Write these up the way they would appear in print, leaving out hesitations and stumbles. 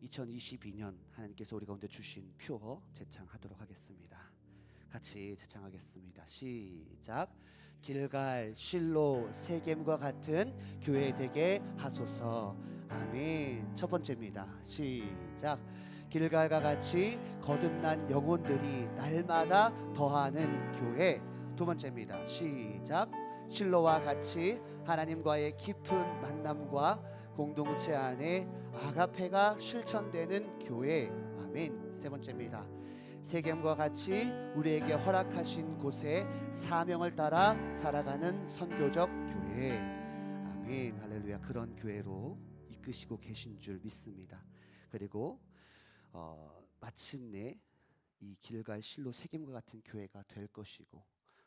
2022년 하나님께서 우리 가운데 주신 표 제창하도록 하겠습니다. 같이 제창하겠습니다. 시작. 길갈, 실로, 세겜과 같은 교회 되게 하소서. 아멘. 첫 번째입니다. 시작. 길갈과 같이 거듭난 영혼들이 날마다 더하는 교회. 두 번째입니다. 시작. 실로와 같이 하나님과의 깊은 만남과 공동체 안에 아가페가 실천되는 교회. 아멘. 세 번째입니다. 세겜과 같이 우리에게 허락하신 곳에 사명을 따라 살아가는 선교적 교회. 아멘. 할렐루야. 그런 교회로 이끄시고 계신 줄 믿습니다. 그리고 마침내 이 길갈, 실로, 세겜과 같은 교회가 될 것이고,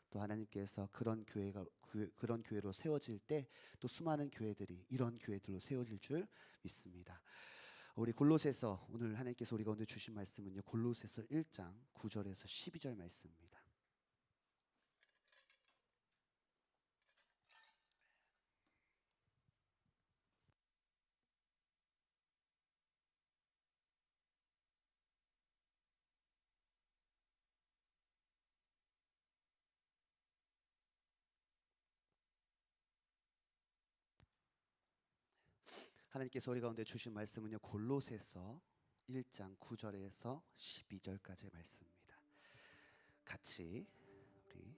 또 하나님께서 그런 교회로 세워질 때 또 수많은 교회들이 이런 교회들로 세워질 줄 믿습니다. 우리 골로새서, 오늘 하나님께서 우리 가운데 주신 말씀은요, 골로새서 1장 9절에서 12절 말씀입니다. 하나님께서 우리 가운데 주신 말씀은요, 골로새서 1장 9절에서 12절까지의 말씀입니다. 같이 우리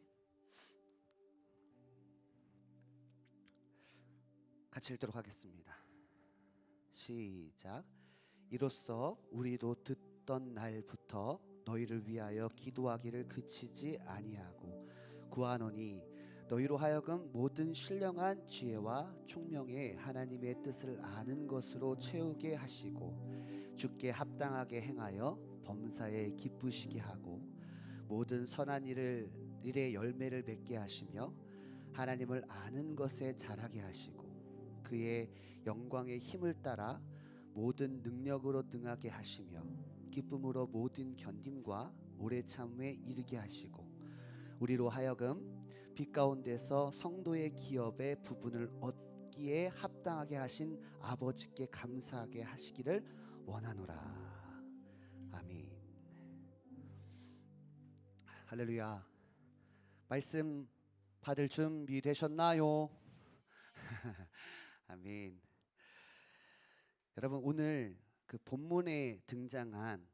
같이 읽도록 하겠습니다. 시작. 이로써 우리도 듣던 날부터 너희를 위하여 기도하기를 그치지 아니하고 구하노니 너희로 하여금 모든 신령한 지혜와 총명에 하나님의 뜻을 아는 것으로 채우게 하시고 주께 합당하게 행하여 범사에 기쁘시게 하고 모든 선한 일의 열매를 맺게 하시며 하나님을 아는 것에 자라게 하시고 그의 영광의 힘을 따라 모든 능력으로 능하게 하시며 기쁨으로 모든 견딤과 오래 참음에 이르게 하시고 우리로 하여금 빛 가운데서 성도의 기업의 부분을 얻기에 합당하게 하신 아버지께 감사하게 하시기를 원하노라. 아멘. 할렐루야. 말씀 받을 준비 되셨나요? 아멘. 여러분, 오늘 그 본문에 등장한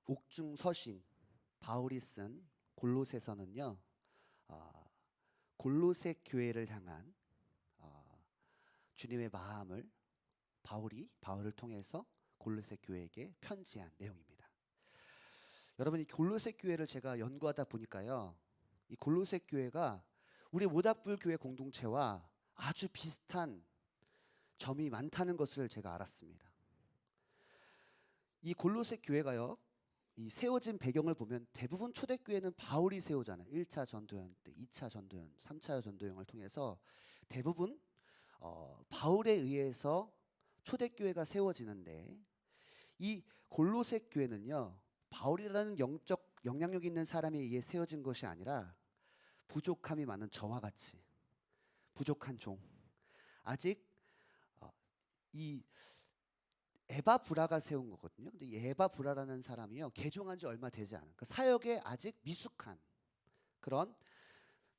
옥중 서신 바울이 쓴 골로새서는요, 골로새 교회를 향한 주님의 마음을 바울을 통해서 골로새 교회에게 편지한 내용입니다. 여러분, 이 골로새 교회를 제가 연구하다 보니까요, 이 골로새 교회가 우리 모닥불 교회 공동체와 아주 비슷한 점이 많다는 것을 제가 알았습니다. 이 골로새 교회가요, 이 세워진 배경을 보면 대부분 초대교회는 바울이 세우잖아요. 1차 전도연 때, 2차 전도연, 3차 전도연을 통해서 대부분 바울에 의해서 초대교회가 세워지는데, 이 골로새 교회는요, 바울이라는 영적 영향력 있는 사람에 의해 세워진 것이 아니라 부족함이 많은 저와 같이 부족한 종, 아직 이 에바브라가 세운 거거든요. 근데 이 에바브라라는 사람이요, 개종한 지 얼마 되지 않은, 그러니까 사역에 아직 미숙한 그런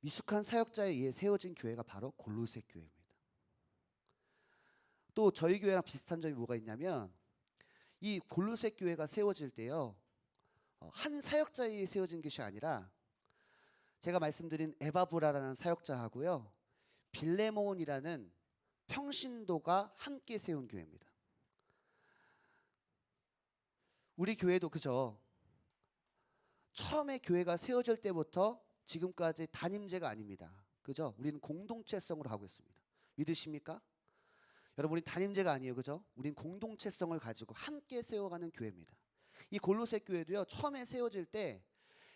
미숙한 사역자에 의해 세워진 교회가 바로 골로새 교회입니다. 또 저희 교회랑 비슷한 점이 뭐가 있냐면, 이 골로새 교회가 세워질 때요, 한 사역자에 의해 세워진 것이 아니라 제가 말씀드린 에바브라라는 사역자하고요, 빌레몬이라는 평신도가 함께 세운 교회입니다. 우리 교회도 그죠? 처음에 교회가 세워질 때부터 지금까지 단임제가 아닙니다. 그죠? 우리는 공동체성으로 하고 있습니다. 믿으십니까? 여러분, 우리 단임제가 아니에요. 그죠? 우린 공동체성을 가지고 함께 세워가는 교회입니다. 이 골로새 교회도요, 처음에 세워질 때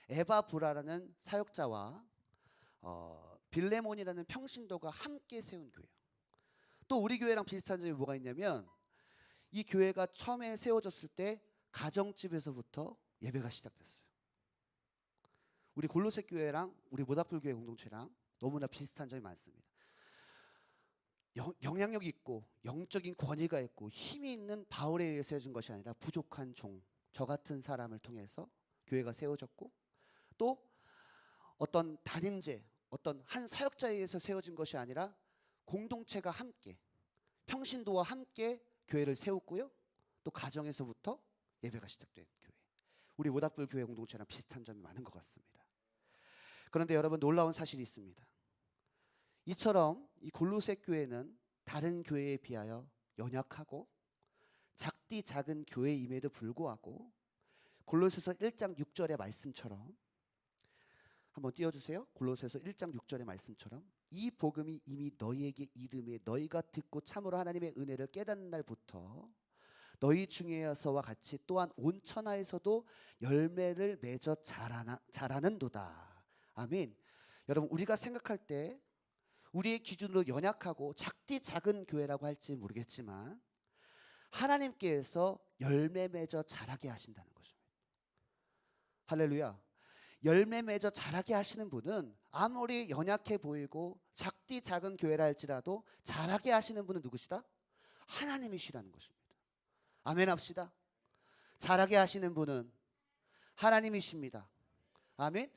에바브라라는 사역자와 빌레몬이라는 평신도가 함께 세운 교회예요. 또 우리 교회랑 비슷한 점이 뭐가 있냐면, 이 교회가 처음에 세워졌을 때 가정집에서부터 예배가 시작됐어요. 우리 골로새 교회랑 우리 모닥불 교회 공동체랑 너무나 비슷한 점이 많습니다. 영향력이 있고 영적인 권위가 있고 힘이 있는 바울에 의해서 세워진 것이 아니라 부족한 종, 저 같은 사람을 통해서 교회가 세워졌고, 또 어떤 담임제, 어떤 한 사역자에 의해서 세워진 것이 아니라 공동체가 함께, 평신도와 함께 교회를 세웠고요. 또 가정에서부터 예배가 시작된 교회. 우리 모닥불 교회 공동체랑 비슷한 점이 많은 것 같습니다. 그런데 여러분, 놀라운 사실이 있습니다. 이처럼 이 골로새 교회는 다른 교회에 비하여 연약하고 작디 작은 교회임에도 불구하고 골로새서 1장 6절의 말씀처럼, 한번 띄워주세요. 골로새서 1장 6절의 말씀처럼, 이 복음이 이미 너희에게 이름에 너희가 듣고 참으로 하나님의 은혜를 깨닫는 날부터 너희 중에서와 같이 또한 온 천하에서도 열매를 맺어 자라는도다. 아멘. 여러분, 우리가 생각할 때 우리의 기준으로 연약하고 작디 작은 교회라고 할지 모르겠지만 하나님께서 열매 맺어 자라게 하신다는 것입니다. 할렐루야. 열매 맺어 자라게 하시는 분은 아무리 연약해 보이고 작디 작은 교회라 할지라도 자라게 하시는 분은 누구시다? 하나님이시라는 것입니다. 아멘 합시다. 자라게 하시는 분은 하나님이십니다. 아멘.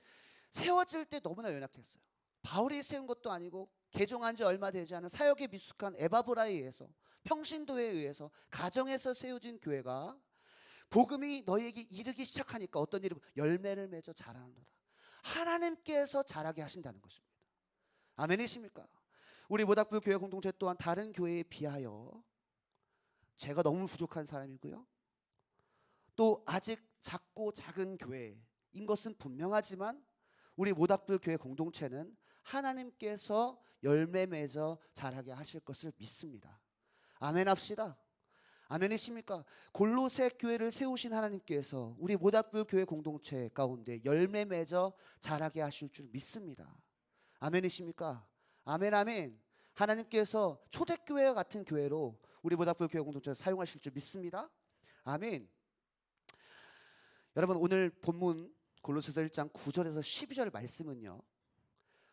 세워질 때 너무나 연약했어요. 바울이 세운 것도 아니고 개종한 지 얼마 되지 않은 사역에 미숙한 에바브라에 의해서, 평신도에 의해서, 가정에서 세워진 교회가 복음이 너희에게 이르기 시작하니까 어떤 일이, 열매를 맺어 자라는도다. 하나님께서 자라게 하신다는 것입니다. 아멘이십니까? 우리 모닥불 교회 공동체 또한 다른 교회에 비하여 제가 너무 부족한 사람이고요, 또 아직 작고 작은 교회인 것은 분명하지만 우리 모닥불 교회 공동체는 하나님께서 열매 맺어 자라게 하실 것을 믿습니다. 아멘 합시다. 아멘이십니까? 골로새 교회를 세우신 하나님께서 우리 모닥불 교회 공동체 가운데 열매 맺어 자라게 하실 줄 믿습니다. 아멘이십니까? 아멘 아멘. 하나님께서 초대교회와 같은 교회로 우리 모닥불 교회 공동체를 사용하실 줄 믿습니다. 아멘. 여러분, 오늘 본문 골로새서 1장 9절에서 12절 말씀은요,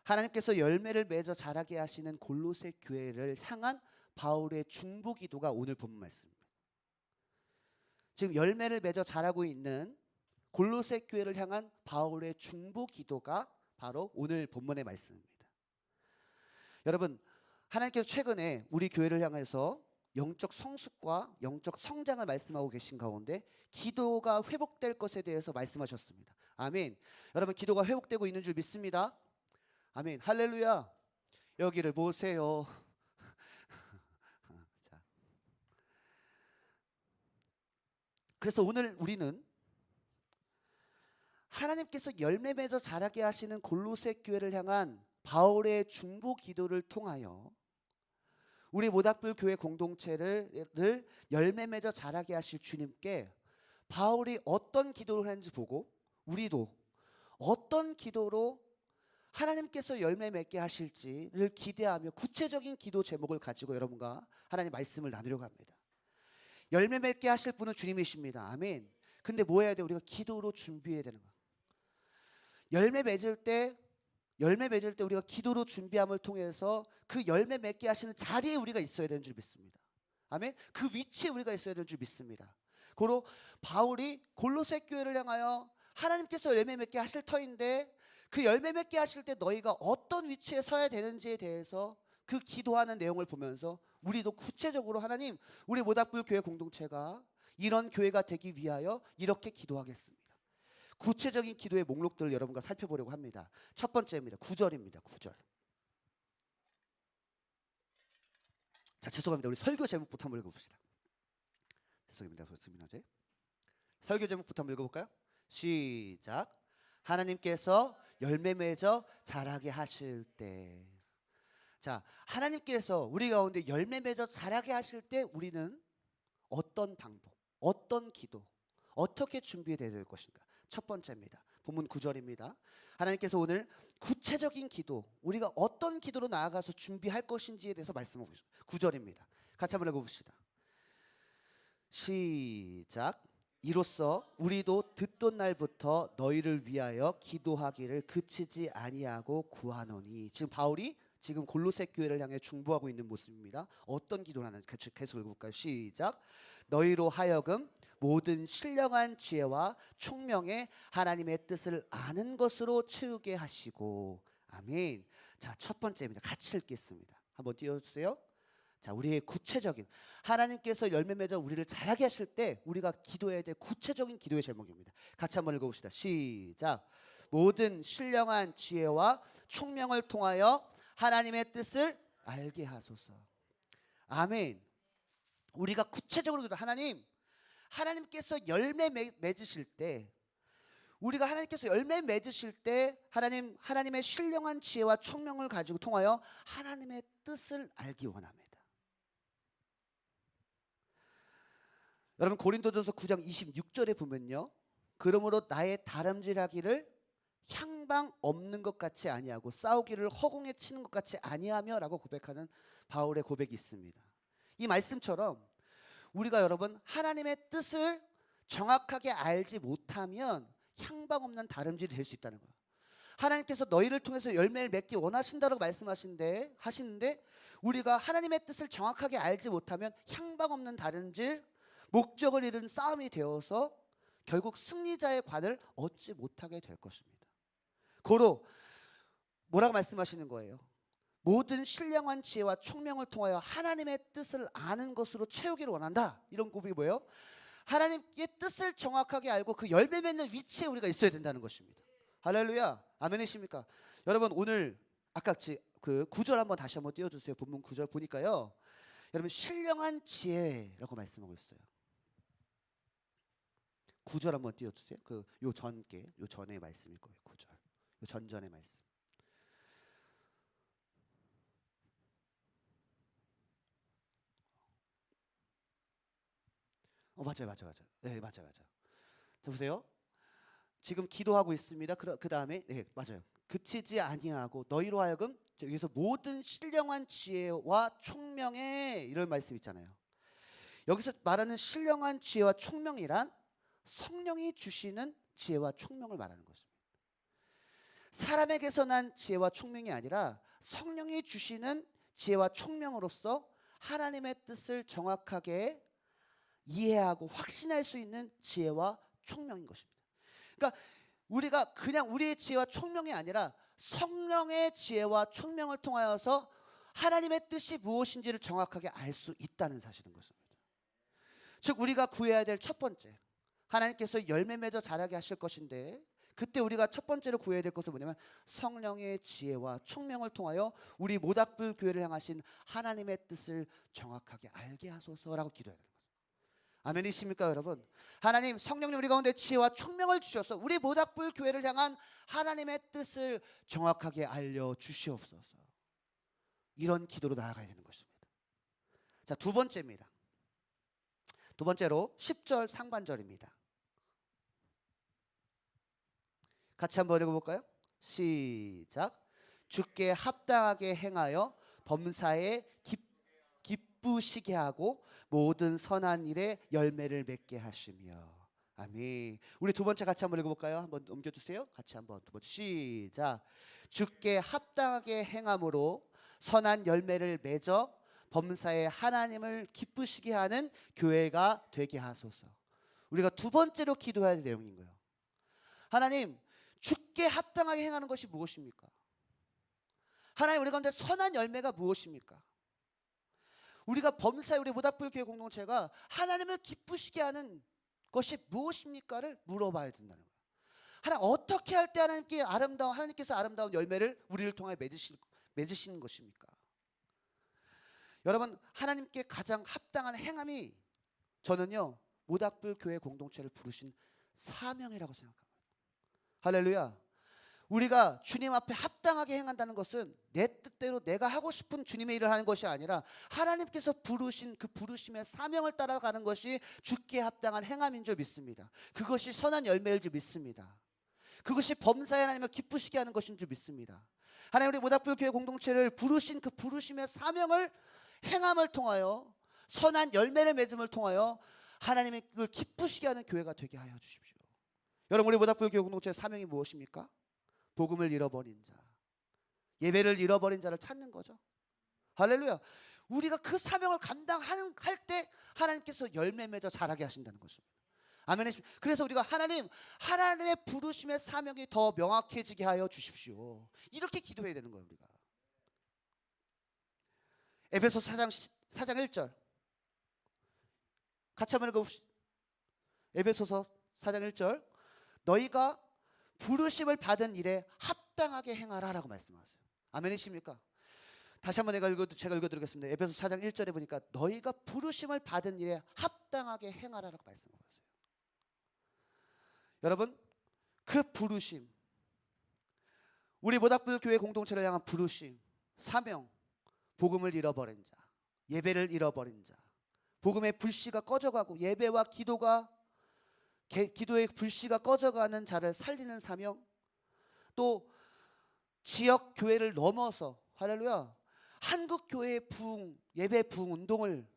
하나님께서 열매를 맺어 자라게 하시는 골로새 교회를 향한 바울의 중보 기도가 오늘 본문 말씀입니다. 지금 열매를 맺어 자라고 있는 골로새 교회를 향한 바울의 중보 기도가 바로 오늘 본문의 말씀입니다. 여러분, 하나님께서 최근에 우리 교회를 향해서 영적 성숙과 영적 성장을 말씀하고 계신 가운데 기도가 회복될 것에 대해서 말씀하셨습니다. 아멘. 여러분, 기도가 회복되고 있는 줄 믿습니다. 아멘. 할렐루야. 여기를 보세요. 자, 그래서 오늘 우리는 하나님께서 열매 맺어 자라게 하시는 골로새 교회를 향한 바울의 중보 기도를 통하여 우리 모닥불 교회 공동체를 열매 맺어 자라게 하실 주님께 바울이 어떤 기도를 하는지 보고 우리도 어떤 기도로 하나님께서 열매 맺게 하실지를 기대하며 구체적인 기도 제목을 가지고 여러분과 하나님 말씀을 나누려고 합니다. 열매 맺게 하실 분은 주님이십니다. 아멘. 근데 뭐 해야 돼? 우리가 기도로 준비해야 되는 거야. 열매 맺을 때 우리가 기도로 준비함을 통해서 그 열매 맺게 하시는 자리에 우리가 있어야 되는 줄 믿습니다. 아멘. 그 위치에 우리가 있어야 되는 줄 믿습니다. 고로 바울이 골로새 교회를 향하여 하나님께서 열매 맺게 하실 터인데 그 열매 맺게 하실 때 너희가 어떤 위치에 서야 되는지에 대해서 그 기도하는 내용을 보면서 우리도 구체적으로 하나님, 우리 모닥불 교회 공동체가 이런 교회가 되기 위하여 이렇게 기도하겠습니다. 구체적인 기도의 목록들을 여러분과 살펴보려고 합니다. 첫 번째입니다. 9절입니다. 9절. 자, 죄송합니다. 우리 설교 제목부터 한번 읽어봅시다. 죄송합니다. 세미나제. 설교 제목부터 한번 읽어볼까요? 시작. 하나님께서 열매 맺어 자라게 하실 때. 자, 하나님께서 우리 가운데 열매 맺어 자라게 하실 때 우리는 어떤 방법, 어떤 기도, 어떻게 준비되어야 될 것인가? 첫 번째입니다. 본문 9절입니다. 하나님께서 오늘 구체적인 기도, 우리가 어떤 기도로 나아가서 준비할 것인지에 대해서 말씀하고 있습니다. 9절입니다. 같이 한번 읽어봅시다. 시작. 이로써 우리도 듣던 날부터 너희를 위하여 기도하기를 그치지 아니하고 구하노니. 지금 바울이 지금 골로새 교회를 향해 중보하고 있는 모습입니다. 어떤 기도를 하는지 계속 읽어볼까요? 시작. 너희로 하여금 모든 신령한 지혜와 총명에 하나님의 뜻을 아는 것으로 채우게 하시고. 아멘. 자, 첫 번째입니다. 같이 읽겠습니다. 한번 띄워주세요. 자, 우리의 구체적인, 하나님께서 열매 맺어 우리를 자라게 하실 때 우리가 기도해야 될 구체적인 기도의 제목입니다. 같이 한번 읽어봅시다. 시작. 모든 신령한 지혜와 총명을 통하여 하나님의 뜻을 알게 하소서. 아멘. 우리가 구체적으로 기도, 하나님께서 열매 맺으실 때, 우리가 하나님께서 열매 맺으실 때 하나님의 신령한 지혜와 총명을 가지고 통하여 하나님의 뜻을 알기 원합니다. 여러분, 고린도전서 9장 26절에 보면요, 그러므로 나의 다름질하기를 향방 없는 것 같이 아니하고 싸우기를 허공에 치는 것 같이 아니하며 라고 고백하는 바울의 고백이 있습니다. 이 말씀처럼 우리가 여러분 하나님의 뜻을 정확하게 알지 못하면 향방 없는 다름질이 될 수 있다는 거예요. 하나님께서 너희를 통해서 열매를 맺기 원하신다고 말씀하시는데 우리가 하나님의 뜻을 정확하게 알지 못하면 향방 없는 다름질, 목적을 잃은 싸움이 되어서 결국 승리자의 관을 얻지 못하게 될 것입니다. 고로 뭐라고 말씀하시는 거예요? 모든 신령한 지혜와 총명을 통하여 하나님의 뜻을 아는 것으로 채우기를 원한다. 이런 고백이 뭐예요? 하나님의 뜻을 정확하게 알고 그 열매 맺는 위치에 우리가 있어야 된다는 것입니다. 할렐루야. 아멘이십니까? 여러분, 오늘 아까 그 구절 한번 다시 한번 띄워주세요. 본문 구절 보니까요, 여러분 신령한 지혜라고 말씀하고 있어요. 구절 한번 띄워주세요. 요 전의 말씀일 거예요. 구절. 요 전전의 말씀. 맞아요. 네, 맞아요. 자, 보세요. 지금 기도하고 있습니다. 그 다음에, 네, 맞아요. 그치지 아니하고 너희로 하여금, 여기서 모든 신령한 지혜와 총명에, 이런 말씀 있잖아요. 여기서 말하는 신령한 지혜와 총명이란 성령이 주시는 지혜와 총명을 말하는 것입니다. 사람에게서 난 지혜와 총명이 아니라 성령이 주시는 지혜와 총명으로서 하나님의 뜻을 정확하게 이해하고 확신할 수 있는 지혜와 총명인 것입니다. 그러니까 우리가 그냥 우리의 지혜와 총명이 아니라 성령의 지혜와 총명을 통하여서 하나님의 뜻이 무엇인지를 정확하게 알 수 있다는 사실인 것입니다. 즉 우리가 구해야 될 첫 번째, 하나님께서 열매 맺어 자라게 하실 것인데, 그때 우리가 첫 번째로 구해야 될 것은 뭐냐면 성령의 지혜와 총명을 통하여 우리 모닥불 교회를 향하신 하나님의 뜻을 정확하게 알게 하소서라고 기도해야 됩니다. 아멘이십니까 여러분? 하나님, 성령님 우리 가운데 지혜와 총명을 주셔서 우리 모닥불 교회를 향한 하나님의 뜻을 정확하게 알려주시옵소서. 이런 기도로 나아가야 되는 것입니다. 자, 두 번째입니다. 두 번째로 10절 상반절입니다. 같이 한번 읽어볼까요? 시작. 주께 합당하게 행하여 범사에 기쁘시게 하고 모든 선한 일에 열매를 맺게 하시며. 아멘. 우리 두 번째 같이 한번 읽어볼까요? 한번 옮겨주세요. 같이 한번 두 번째 시작. 주께 합당하게 행함으로 선한 열매를 맺어 범사에 하나님을 기쁘시게 하는 교회가 되게 하소서. 우리가 두 번째로 기도해야 될 내용인 거예요. 하나님, 주께 합당하게 행하는 것이 무엇입니까? 하나님, 우리 가운데 선한 열매가 무엇입니까? 우리가 범사에 우리 모닥불 교회 공동체가 하나님을 기쁘시게 하는 것이 무엇입니까를 물어봐야 된다는 거예요. 하나님, 어떻게 할 때 하나님께서 아름다운 열매를 우리를 통해 맺으시는 것입니까? 여러분, 하나님께 가장 합당한 행함이 저는요 모닥불 교회 공동체를 부르신 사명이라고 생각합니다. 할렐루야. 우리가 주님 앞에 합당하게 행한다는 것은 내 뜻대로 내가 하고 싶은 주님의 일을 하는 것이 아니라 하나님께서 부르신 그 부르심의 사명을 따라가는 것이 주께 합당한 행함인 줄 믿습니다. 그것이 선한 열매일 줄 믿습니다. 그것이 범사에 하나님을 기쁘시게 하는 것인 줄 믿습니다. 하나님, 우리 모닥불 교회 공동체를 부르신 그 부르심의 사명을 행함을 통하여 선한 열매를 맺음을 통하여 하나님을 기쁘시게 하는 교회가 되게 하여 주십시오. 여러분, 우리 모닥불 교회 공동체의 사명이 무엇입니까? 복음을 잃어버린 자, 예배를 잃어버린 자를 찾는 거죠. 할렐루야. 우리가 그 사명을 감당할 때 하나님께서 열매 맺어 자라게 하신다는 것입니다. 아멘. 그래서 우리가 하나님의 부르심의 사명이 더 명확해지게 하여 주십시오. 이렇게 기도해야 되는 거예요. 우리가 에베소 4장 1절 같이 한번 읽어봅시다. 에베소서 4장 1절 너희가 부르심을 받은 일에 합당하게 행하라 라고 말씀하세요. 아멘이십니까? 다시 한번 제가 읽어드리겠습니다. 에베소 4장 1절에 보니까 너희가 부르심을 받은 일에 합당하게 행하라 라고 말씀하세요. 여러분, 그 부르심, 우리 모닥불 교회 공동체를 향한 부르심, 사명, 복음을 잃어버린 자, 예배를 잃어버린 자, 복음의 불씨가 꺼져가고 예배와 기도의 불씨가 꺼져가는 자를 살리는 사명, 또 지역 교회를 넘어서 할렐루야 한국 교회의 예배 부흥 운동을,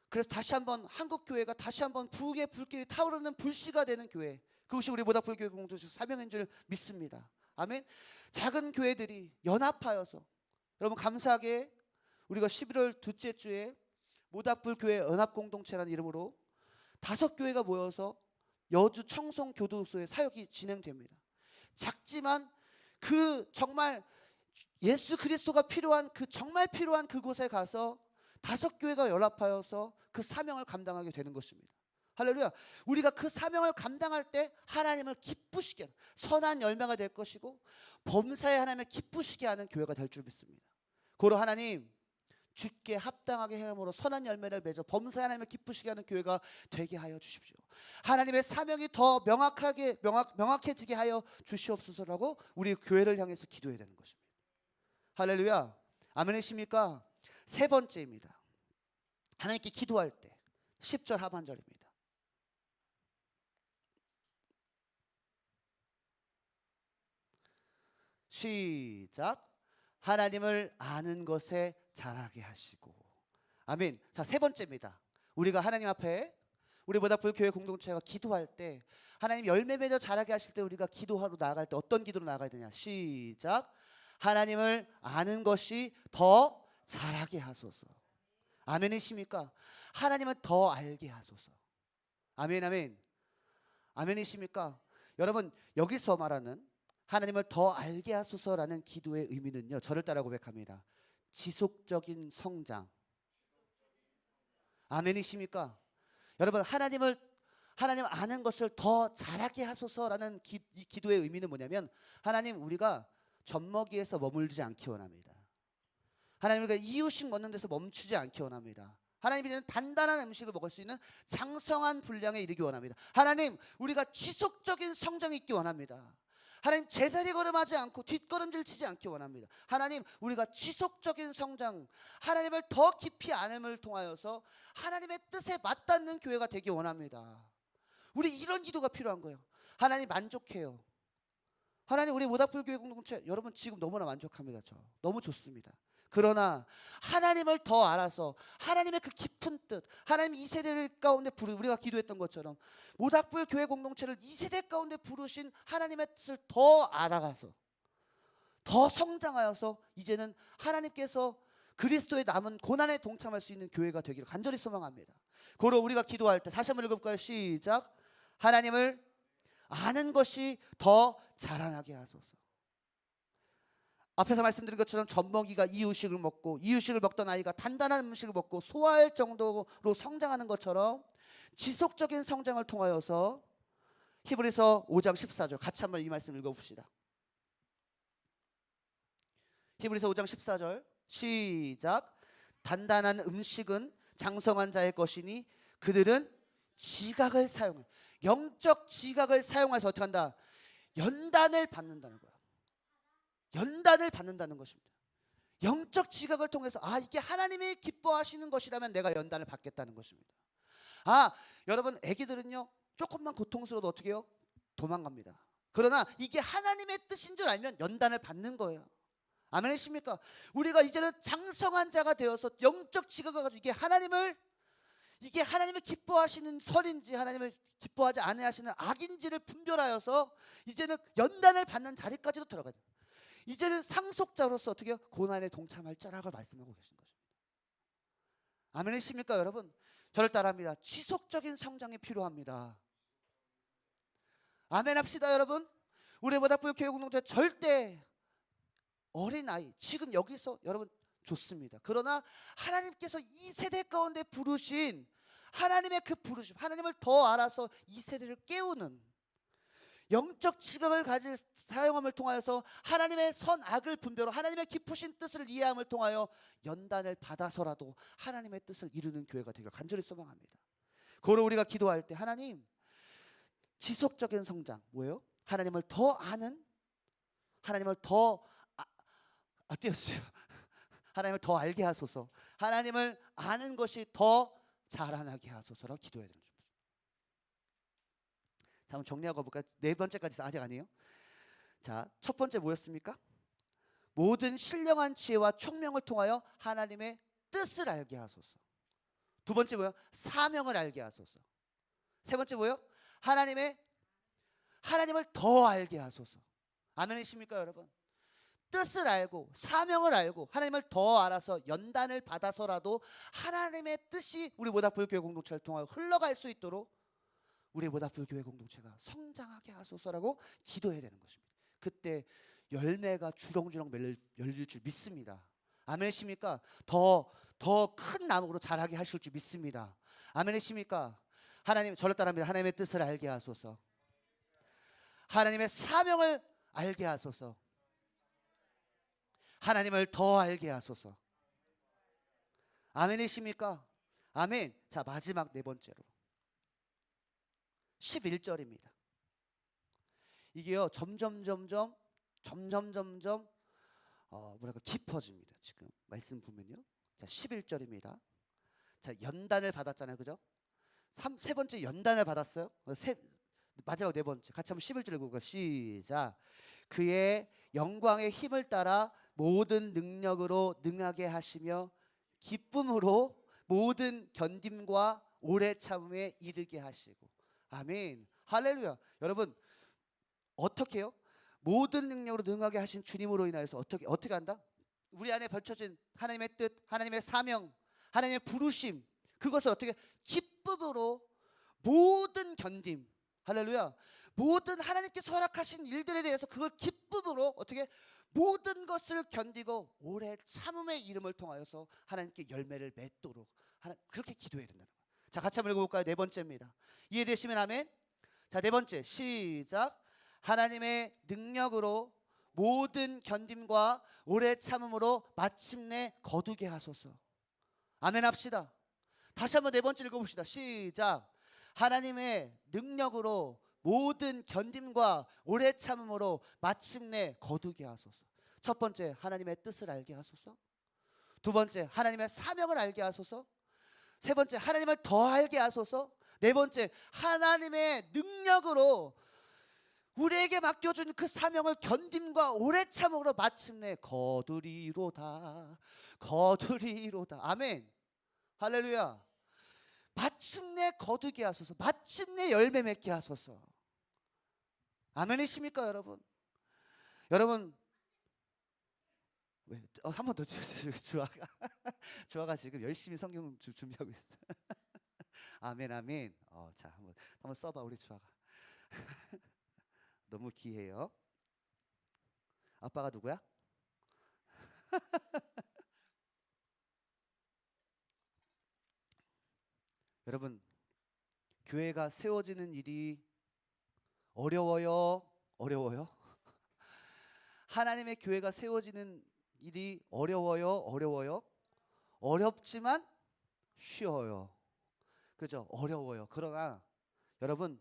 그래서 다시 한번 한국 교회가 다시 한번 부흥의 불길이 타오르는 불씨가 되는 교회, 그것이 우리 모닥불 교회 공동체 사명인 줄 믿습니다. 아멘. 작은 교회들이 연합하여서, 여러분 감사하게 우리가 11월 둘째 주에 모닥불 교회 연합공동체라는 이름으로 5교회가 모여서 여주 청송교도소의 사역이 진행됩니다. 작지만 그 정말 예수 그리스도가 필요한 정말 필요한 그곳에 가서 5교회가 연합하여서 그 사명을 감당하게 되는 것입니다. 할렐루야. 우리가 그 사명을 감당할 때 하나님을 기쁘시게 하는 선한 열매가 될 것이고 범사에 하나님을 기쁘시게 하는 교회가 될 줄 믿습니다. 고로 하나님 주께 합당하게 행함으로 선한 열매를 맺어 범사에 하나님을 기쁘시게 하는 교회가 되게 하여 주십시오. 하나님의 사명이 더 명확해지게 하여 주시옵소서라고 우리 교회를 향해서 기도해야 되는 것입니다. 할렐루야. 아멘이십니까? 세 번째입니다. 하나님께 기도할 때 10절 하반절입니다. 시작. 하나님을 아는 것에 자라게 하시고. 아멘. 자, 세 번째입니다. 우리가 하나님 앞에 우리 모닥불 교회 공동체가 기도할 때 하나님 열매 맺어 자라게 하실 때 우리가 기도하러 나아갈 때 어떤 기도로 나아가야 되냐. 시작. 하나님을 아는 것이 더 자라게 하소서. 아멘이십니까? 하나님을 더 알게 하소서. 아멘 아멘. 아멘이십니까? 여러분 여기서 말하는 하나님을 더 알게 하소서라는 기도의 의미는요, 저를 따라 고백합니다. 지속적인 성장. 아멘이십니까? 여러분 하나님 아는 것을 더 잘하게 하소서라는 이 기도의 의미는 뭐냐면 하나님 우리가 젖먹이에서 머물지 않기 원합니다. 하나님 우리가 이유식 먹는 데서 멈추지 않기 원합니다. 하나님 이제는 단단한 음식을 먹을 수 있는 장성한 분량에 이르기 원합니다. 하나님 우리가 지속적인 성장이 있기 원합니다. 하나님 제자리 걸음하지 않고 뒷걸음질 치지 않기 원합니다. 하나님 우리가 지속적인 성장, 하나님을 더 깊이 아는 통하여서 하나님의 뜻에 맞닿는 교회가 되기 원합니다. 우리 이런 기도가 필요한 거예요. 하나님 만족해요. 하나님 우리 모닥불 교회 공동체 여러분 지금 너무나 만족합니다. 저 너무 좋습니다. 그러나 하나님을 더 알아서 하나님의 그 깊은 뜻, 하나님 이 세대를 가운데 우리가 기도했던 것처럼 모닥불 교회 공동체를 이 세대 가운데 부르신 하나님의 뜻을 더 알아가서 더 성장하여서 이제는 하나님께서 그리스도의 남은 고난에 동참할 수 있는 교회가 되기를 간절히 소망합니다. 고로 우리가 기도할 때 다시 한번 읽어볼까요? 시작. 하나님을 아는 것이 더 자라나게 하소서. 앞에서 말씀드린 것처럼 젖먹이가 이유식을 먹고 이유식을 먹던 아이가 단단한 음식을 먹고 소화할 정도로 성장하는 것처럼 지속적인 성장을 통하여서 히브리서 5장 14절 같이 한번 이 말씀 읽어봅시다. 히브리서 5장 14절 시작. 단단한 음식은 장성한 자의 것이니 그들은 지각을 사용해, 영적 지각을 사용해서 어떻게 한다? 연단을 받는다는 거야. 연단을 받는다는 것입니다. 영적 지각을 통해서 이게 하나님이 기뻐하시는 것이라면 내가 연단을 받겠다는 것입니다. 여러분 애기들은요 조금만 고통스러워도 어떻게 해요? 도망갑니다. 그러나 이게 하나님의 뜻인 줄 알면 연단을 받는 거예요. 아멘이십니까? 우리가 이제는 장성한 자가 되어서 영적 지각을 가지고 이게 하나님을 기뻐하시는 설인지 하나님을 기뻐하지 않으시는 악인지를 분별하여서 이제는 연단을 받는 자리까지도 들어가요. 이제는 상속자로서 어떻게 해요? 고난에 동참할 자라고 말씀하고 계신 거죠. 아멘이십니까 여러분? 저를 따라합니다. 지속적인 성장이 필요합니다. 아멘 합시다 여러분. 우리 모닥불 교회공동체 절대 어린아이 지금 여기서 여러분 좋습니다. 그러나 하나님께서 이 세대 가운데 부르신 하나님의 그 부르심, 하나님을 더 알아서 이 세대를 깨우는 영적 지각을 가질 사용함을 통하여서 하나님의 선악을 분별하고 하나님의 깊으신 뜻을 이해함을 통하여 연단을 받아서라도 하나님의 뜻을 이루는 교회가 되기를 간절히 소망합니다. 그러므로 우리가 기도할 때 하나님 지속적인 성장 뭐예요? 하나님을 더 아는 하나님을 더 띄었어요. 하나님을 더 알게 하소서. 하나님을 아는 것이 더 자라나게 하소서라고 기도해야 되는 거죠. 자, 한번 정리하고 볼까요? 네 번째까지 아직 아니에요. 자, 첫 번째 뭐였습니까? 모든 신령한 지혜와 총명을 통하여 하나님의 뜻을 알게 하소서. 두 번째 뭐예요? 사명을 알게 하소서. 세 번째 뭐예요? 하나님을 더 알게 하소서. 아멘이십니까 여러분? 뜻을 알고 사명을 알고 하나님을 더 알아서 연단을 받아서라도 하나님의 뜻이 우리 모닥불 교회 공동체를 통하여 흘러갈 수 있도록 우리 모닥불 교회 공동체가 성장하게 하소서라고 기도해야 되는 것입니다. 그때 열매가 주렁주렁 열릴 줄 믿습니다. 아멘이십니까? 더 큰 나무로 자라게 하실 줄 믿습니다. 아멘이십니까? 하나님 저를 따라합니다. 하나님의 뜻을 알게 하소서. 하나님의 사명을 알게 하소서. 하나님을 더 알게 하소서. 아멘이십니까? 아멘. 자, 마지막 네 번째로 11절입니다. 이게요 점점 뭐랄까 깊어집니다. 지금 말씀 보면요. 자, 11절입니다. 자, 연단을 받았잖아요. 그죠? 세 번째 연단을 받았어요. 마지막 네 번째. 같이 한번 11절 읽어볼까요? 시작. 그의 영광의 힘을 따라 모든 능력으로 능하게 하시며 기쁨으로 모든 견딤과 오래 참음에 이르게 하시고. 아멘. 할렐루야. 여러분 어떻게 해요? 모든 능력으로 능하게 하신 주님으로 인하여서 어떻게 한다? 우리 안에 벌쳐진 하나님의 뜻, 하나님의 사명, 하나님의 부르심, 그것을 어떻게 기쁨으로 모든 견딤, 할렐루야, 모든 하나님께서 허락하신 일들에 대해서 그걸 기쁨으로 어떻게 모든 것을 견디고 오래 참음의 이름을 통하여서 하나님께 열매를 맺도록 그렇게 기도해야 된다는 거예요. 자, 같이 한번 읽어볼까요? 네 번째입니다. 이해되시면 아멘. 자, 네 번째 시작. 하나님의 능력으로 모든 견딤과 오래 참음으로 마침내 거두게 하소서. 아멘 합시다. 다시 한번 네 번째 읽어봅시다. 시작. 하나님의 능력으로 모든 견딤과 오래 참음으로 마침내 거두게 하소서. 첫 번째 하나님의 뜻을 알게 하소서. 두 번째 하나님의 사명을 알게 하소서. 세 번째 하나님을 더 알게 하소서. 네 번째 하나님의 능력으로 우리에게 맡겨준 그 사명을 견딤과 오래 참음으로 마침내 거두리로다. 아멘. 할렐루야. 마침내 거두게 하소서. 마침내 열매 맺게 하소서. 아멘이십니까 여러분? 여러분 왜 한 번 더 주아가 지금 열심히 성경 준비하고 있어요. 아멘 아멘. 자, 한번 써봐 우리 주아가. 너무 귀해요. 아빠가 누구야? 여러분 교회가 세워지는 일이 어려워요? 하나님의 교회가 세워지는 일이 어려워요? 어렵지만 쉬워요. 그죠? 어려워요. 그러나 여러분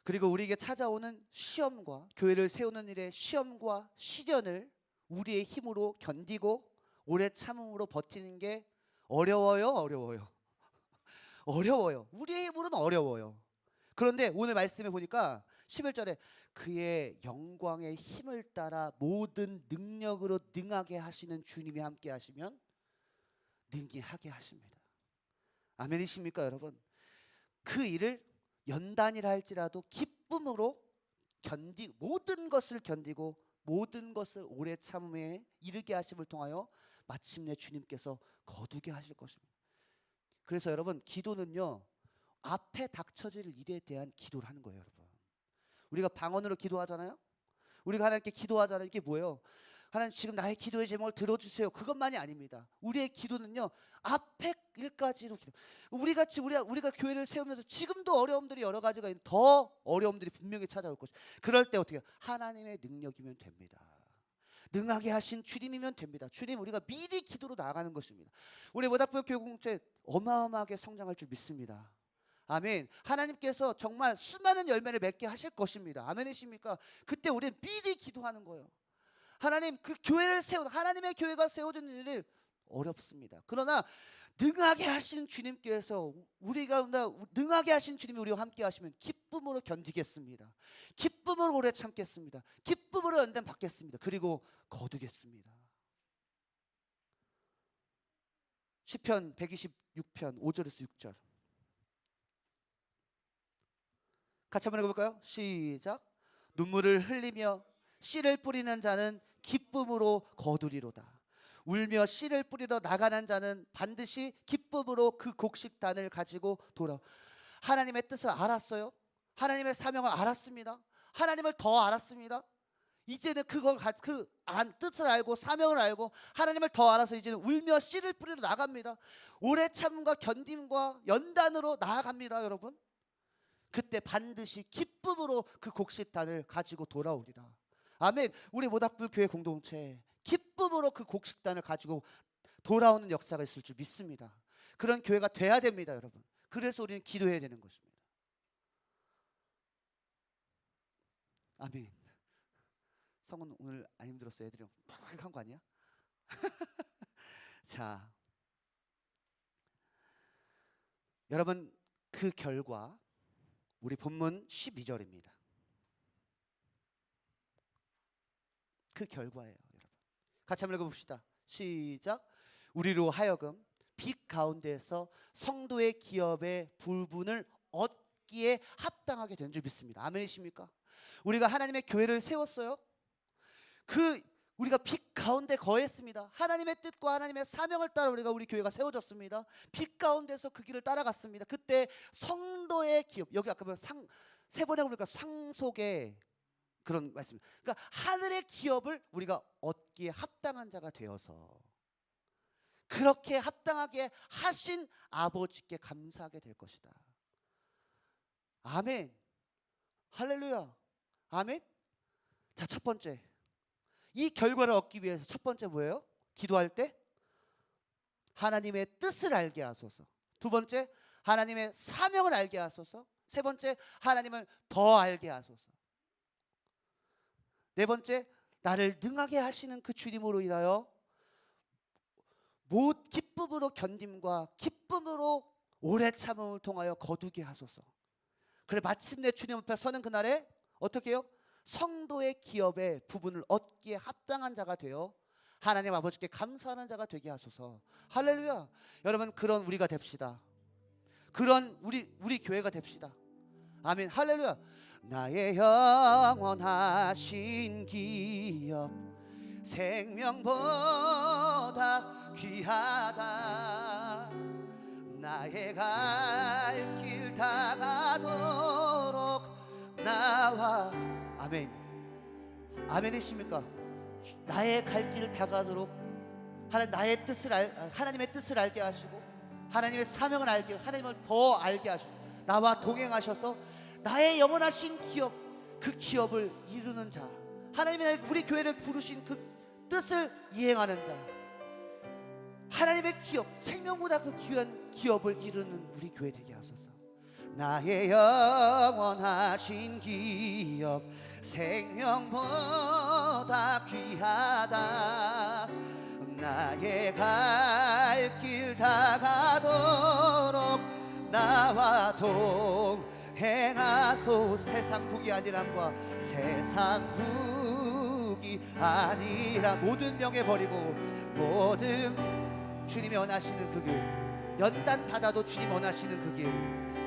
그리고 우리에게 찾아오는 시험과 교회를 세우는 일의 시험과 시련을 우리의 힘으로 견디고 오래 참음으로 버티는 게 어려워요? 어려워요. 우리의 힘으로는 어려워요. 그런데 오늘 말씀에 보니까 11절에 그의 영광의 힘을 따라 모든 능력으로 능하게 하시는 주님이 함께 하시면 능히 하게 하십니다. 아멘이십니까 여러분? 그 일을 연단이라 할지라도 기쁨으로 모든 것을 견디고 모든 것을 오래 참음에 이르게 하심을 통하여 마침내 주님께서 거두게 하실 것입니다. 그래서 여러분, 기도는요, 앞에 닥쳐질 일에 대한 기도를 하는 거예요. 여러분, 우리가 방언으로 기도하잖아요. 우리가 하나님께 기도하잖아요. 이게 뭐예요? 하나님, 지금 나의 기도의 제목을 들어주세요. 그것만이 아닙니다. 우리의 기도는요, 앞에 일까지로 기도. 우리가 교회를 세우면서 지금도 어려움들이 여러 가지가 있는, 더 어려움들이 분명히 찾아올 것이죠. 그럴 때 어떻게 해요? 하나님의 능력이면 됩니다. 능하게 하신 주님이면 됩니다. 주님, 우리가 미리 기도로 나아가는 것입니다. 우리 모닥불 교회 공동체 어마어마하게 성장할 줄 믿습니다. 아멘. 하나님께서 정말 수많은 열매를 맺게 하실 것입니다. 아멘이십니까? 그때 우리는 미리 기도하는 거예요. 하나님, 그 교회를 하나님의 교회가 세워지는 일이 어렵습니다. 그러나 능하게 하신 주님께서 우리가 능하게 하신 주님이 우리와 함께 하시면 기쁨으로 견디겠습니다. 기쁨으로 오래 참겠습니다. 기쁨으로 연단 받겠습니다. 그리고 거두겠습니다. 시편 126편 5절에서 6절 같이 한번 읽어볼까요? 시작. 눈물을 흘리며 씨를 뿌리는 자는 기쁨으로 거두리로다. 울며 씨를 뿌리러 나가는 자는 반드시 기쁨으로 그 곡식단을 가지고 돌아. 하나님의 뜻을 알았어요. 하나님의 사명을 알았습니다. 하나님을 더 알았습니다. 이제는 뜻을 알고 사명을 알고 하나님을 더 알아서 이제는 울며 씨를 뿌리러 나갑니다. 오래 참음과 견딤과 연단으로 나아갑니다. 여러분, 그때 반드시 기쁨으로 그 곡식단을 가지고 돌아오리라. 아멘. 우리 모닥불 교회 공동체 기쁨으로 그 곡식단을 가지고 돌아오는 역사가 있을 줄 믿습니다. 그런 교회가 돼야 됩니다. 여러분, 그래서 우리는 기도해야 되는 것입니다. 아멘. 성은 오늘 안 힘들었어요? 애들이 팍 한 거 아니야? 자, 여러분, 그 결과 우리 본문 12절입니다. 그 결과예요. 여러분, 같이 한번 읽어봅시다. 시작. 우리로 하여금 빛 가운데에서 성도의 기업의 부분을 얻기에 합당하게 된 줄 믿습니다. 아멘이십니까? 우리가 하나님의 교회를 세웠어요. 우리가 빛 가운데 거했습니다. 하나님의 뜻과 하나님의 사명을 따라 우리 교회가 세워졌습니다. 빛 가운데서 그 길을 따라갔습니다. 그때 성도의 기업, 여기 아까 보면 세 번에 보니까 상속의 그런 말씀. 그러니까 하늘의 기업을 우리가 얻기에 합당한 자가 되어서 그렇게 합당하게 하신 아버지께 감사하게 될 것이다. 아멘. 할렐루야. 아멘. 자, 첫 번째, 이 결과를 얻기 위해서 첫 번째 뭐예요? 기도할 때 하나님의 뜻을 알게 하소서. 두 번째, 하나님의 사명을 알게 하소서. 세 번째, 하나님을 더 알게 하소서. 네 번째, 나를 능하게 하시는 그 주님으로 인하여 기쁨으로 견딤과 기쁨으로 오래 참음을 통하여 거두게 하소서. 그래 마침내 주님 앞에 서는 그날에 어떻게 해요? 성도의 기업의 부분을 얻기에 합당한 자가 되어 하나님 아버지께 감사하는 자가 되게 하소서. 할렐루야. 여러분, 그런 우리가 됩시다. 그런 우리 교회가 됩시다. 아멘. 할렐루야. 나의 영원하신 기업 생명보다 귀하다. 나의 갈 길 다가도록 나와. 아멘. 아멘이십니까? 나의 갈 길 다가도록 하나님의 뜻을 알게 하시고 하나님의 사명을 알게, 하나님을 더 알게 하시고 나와 동행하셔서 나의 영원하신 기업, 그 기업을 이루는 자, 하나님의 우리 교회를 부르신 그 뜻을 이행하는 자, 하나님의 기업, 생명보다 그 귀한 기업을 이루는 우리 교회 되게 하소서. 나의 영원하신 기업 생명보다 귀하다. 나의 갈 길 다가도록 나와 동행하소. 세상 북이 아니람과 세상 북이 아니라 모든 명예 버리고 모든 주님이 원하시는 그 길, 연단 받아도 주님 원하시는 그 길,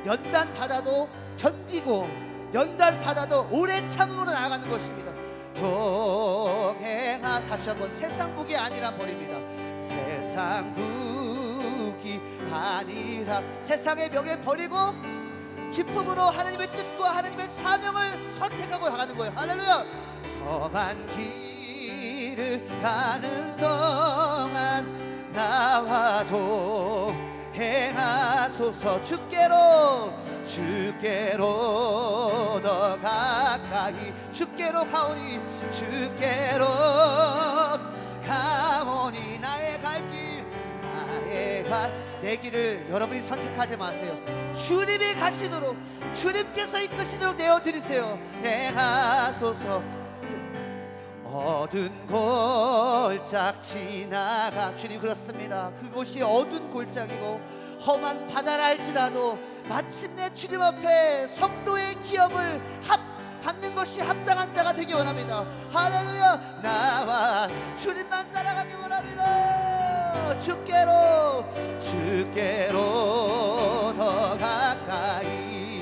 연단 받아도 견디고 연단 받아도 오래 참음으로 나아가는 것입니다. 동행하. 다시 한번 세상 북이 아니라 버립니다. 세상 북이 아니라 세상의 명예 버리고 기쁨으로 하나님의 뜻과 하나님의 사명을 선택하고 나가는 거예요. 할렐루야. 험한 길을 가는 동안 나와도 행하소서. 주께로 더 가까이 주께로 가오니 주께로 가오니 나의 갈 길 내 길을 여러분이 선택하지 마세요. 주님이 가시도록 주님께서 이끄시도록 내어드리세요. 행하소서. 어두운 골짝 지나가. 주님 그렇습니다. 그곳이 어두운 골짜기고 험한 바다라 할지라도 마침내 주님 앞에 성도의 기업을 받는 것이 합당한 자가 되기 원합니다. 할렐루야. 나와 주님만 따라가기 원합니다. 주께로 더 가까이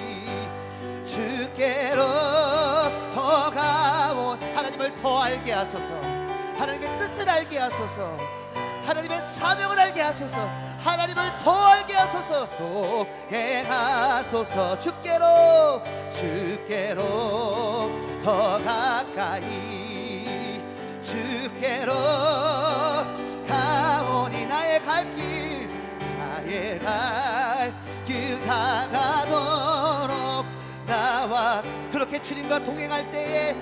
주께로 더 가온 하나님을 더 알게 하소서. 하나님의 뜻을 알게 하소서. 하나님의 사명을 알게 하소서. 하나님을 더 알게 하소서. 또 행하소서. 주께로 더 가까이 주께로 가오니 나의 갈 길 다가도록 나와 그렇게 주님과 동행할 때에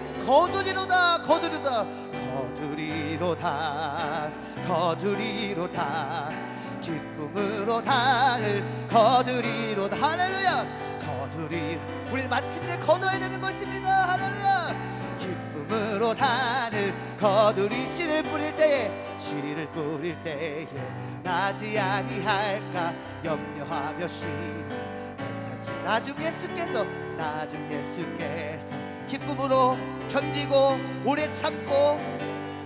거두리로다 기쁨으로 달을 거두리로다. 할렐루야. 우리 마침내 거둬야 되는 것입니다. 할렐루야. 기쁨으로 단을 거두리 씨를 뿌릴 때에 나지 아니할까 염려하며 심히 나중 예수께서 기쁨으로 견디고 오래 참고